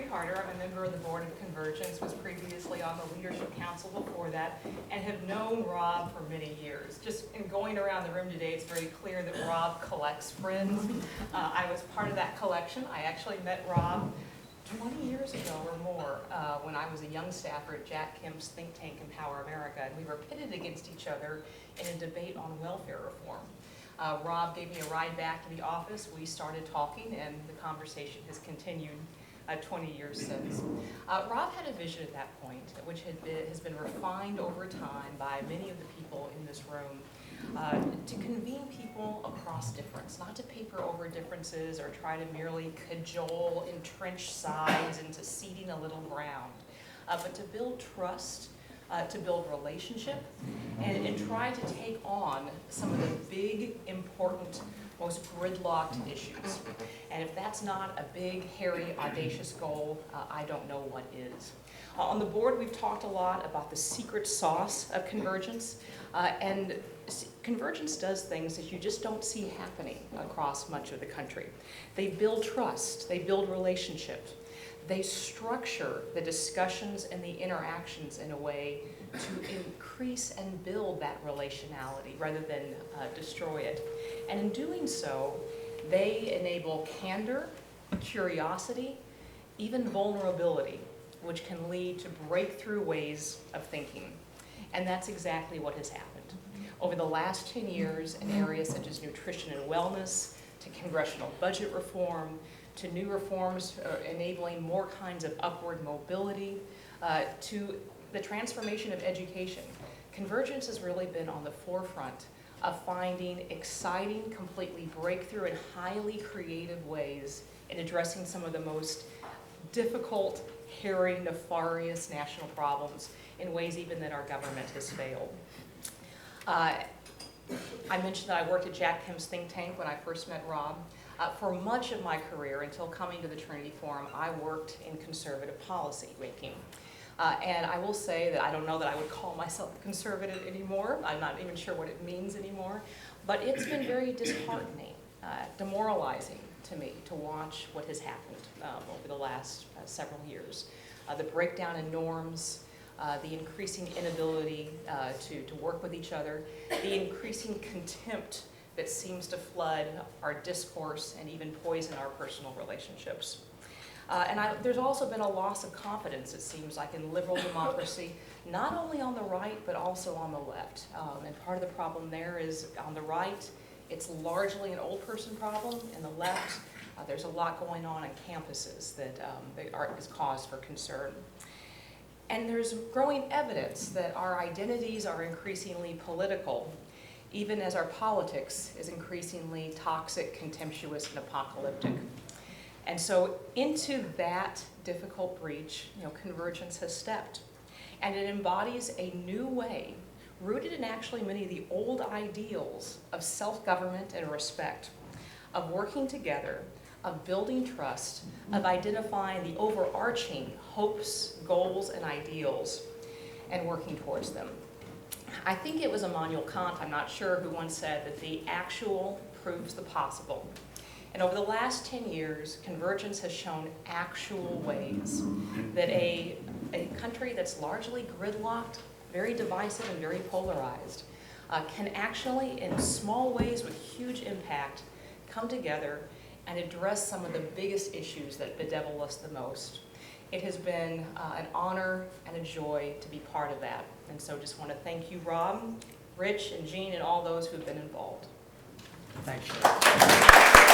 Cherie. I'm a member of the Board of Convergence, was previously on the Leadership Council before that, and have known Rob for many years. Just in going around the room today, it's very clear that Rob collects friends. I was part of that collection. I actually met Rob 20 years ago or more when I was a young staffer at Jack Kemp's think tank, Empower America, and we were pitted against each other in a debate on welfare reform. Rob gave me a ride back to the office. We started talking, and the conversation has continued 20 years since. Rob had a vision at that point, which has been refined over time by many of the people in this room, to convene people across difference, not to paper over differences or try to merely cajole entrenched sides into ceding a little ground, but to build trust, to build relationship, and try to take on some of the big, important, most gridlocked issues. And if that's not a big, hairy, audacious goal, I don't know what is. On the board, we've talked a lot about the secret sauce of convergence, and convergence does things that you just don't see happening across much of the country. They build trust, they build relationships. They structure the discussions and the interactions in a way to increase and build that relationality rather than destroy it. And in doing so, they enable candor, curiosity, even vulnerability, which can lead to breakthrough ways of thinking. And that's exactly what has happened. Over the last 10 years, in areas such as nutrition and wellness, to congressional budget reform, to new reforms enabling more kinds of upward mobility, to the transformation of education. Convergence has really been on the forefront of finding exciting, completely breakthrough and highly creative ways in addressing some of the most difficult, hairy, nefarious national problems in ways even that our government has failed. I mentioned that I worked at Jack Kemp's think tank when I first met Rob. For much of my career, until coming to the Trinity Forum, I worked in conservative policy making. And I will say that I don't know that I would call myself a conservative anymore. I'm not even sure what it means anymore. But it's been very disheartening, demoralizing to me to watch what has happened over the last several years. The breakdown in norms, the increasing inability to work with each other, the increasing contempt that seems to flood our discourse and even poison our personal relationships. There's also been a loss of confidence, it seems like, in liberal democracy, not only on the right, but also on the left. And part of the problem there is on the right, it's largely an old person problem. In the left, there's a lot going on campuses that is cause for concern. And there's growing evidence that our identities are increasingly political, even as our politics is increasingly toxic, contemptuous, and apocalyptic. And so into that difficult breach, convergence has stepped. And it embodies a new way, rooted in actually many of the old ideals of self-government and respect, of working together, of building trust, of identifying the overarching hopes, goals, and ideals, and working towards them. I think it was Immanuel Kant, I'm not sure, who once said that the actual proves the possible. And over the last 10 years, convergence has shown actual ways that a country that's largely gridlocked, very divisive and very polarized, can actually, in small ways with huge impact, come together and address some of the biggest issues that bedevil us the most. It has been an honor and a joy to be part of that. And so just want to thank you, Rob, Rich, and Jean, and all those who've been involved. Thanks, Cherie.